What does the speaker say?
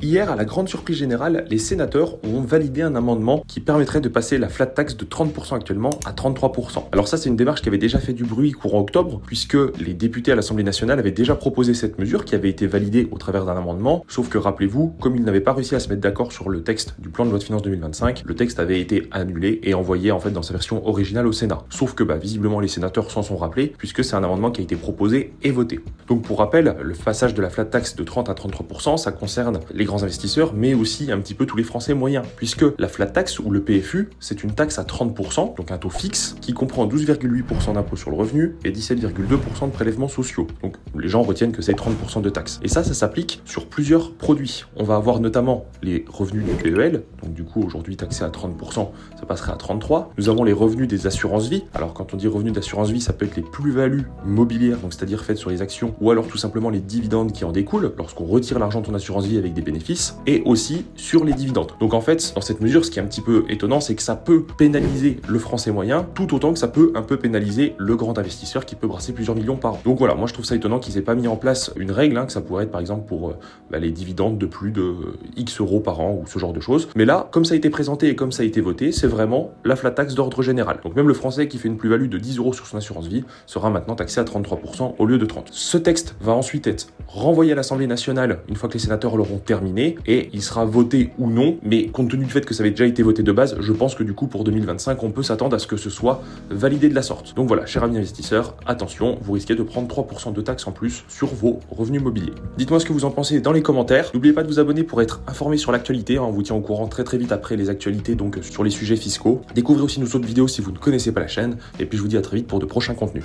Hier, à la grande surprise générale, les sénateurs ont validé un amendement qui permettrait de passer la flat tax de 30% actuellement à 33%. Alors ça, c'est une démarche qui avait déjà fait du bruit courant octobre, puisque les députés à l'Assemblée nationale avaient déjà proposé cette mesure qui avait été validée au travers d'un amendement, sauf que rappelez-vous, comme ils n'avaient pas réussi à se mettre d'accord sur le texte du plan de loi de finances 2025, le texte avait été annulé et envoyé en fait dans sa version originale au Sénat. Sauf que visiblement les sénateurs s'en sont rappelés, puisque c'est un amendement qui a été proposé et voté. Donc pour rappel, le passage de la flat tax de 30 à 33%, ça concerne les grands investisseurs, mais aussi un petit peu tous les Français moyens, puisque la flat tax ou le PFU, c'est une taxe à 30%, donc un taux fixe, qui comprend 12,8% d'impôt sur le revenu et 17,2% de prélèvements sociaux. Donc les gens retiennent que c'est 30% de taxes. Et ça s'applique sur plusieurs produits. On va avoir notamment les revenus du PEL, donc du coup aujourd'hui taxé à 30%, ça passerait à 33%. Nous avons les revenus des assurances-vie. Alors quand on dit revenus d'assurance-vie, ça peut être les plus-values mobilières, donc c'est-à-dire faites sur les actions, ou alors tout simplement les dividendes qui en découlent, lorsqu'on retire l'argent de ton assurance-vie avec des bénéfices, et aussi sur les dividendes. Donc en fait, dans cette mesure, ce qui est un petit peu étonnant, c'est que ça peut pénaliser le français moyen, tout autant que ça peut un peu pénaliser le grand investisseur qui peut brasser plusieurs millions par an. Donc voilà, moi je trouve ça étonnant qu'ils aient pas mis en place une règle, que ça pourrait être par exemple pour les dividendes de plus de X euros par an ou ce genre de choses. Mais là, comme ça a été présenté et comme ça a été voté, c'est vraiment la flat tax d'ordre général. Donc même le français qui fait une plus-value de 10 euros sur son assurance vie sera maintenant taxé à 33% au lieu de 30%. Ce texte va ensuite être renvoyé à l'Assemblée nationale une fois que les sénateurs l'auront terminé et il sera voté ou non, mais compte tenu du fait que ça avait déjà été voté de base, je pense que du coup pour 2025 on peut s'attendre à ce que ce soit validé de la sorte. Donc voilà, chers amis investisseurs, attention, vous risquez de prendre 3% de taxes en plus sur vos revenus mobiliers. Dites-moi ce que vous en pensez dans les commentaires. N'oubliez pas de vous abonner pour être informé sur l'actualité, on vous tient au courant très vite après les actualités donc sur les sujets fiscaux. Découvrez aussi nos autres vidéos si vous ne connaissez pas la chaîne et puis je vous dis à très vite pour de prochains contenus.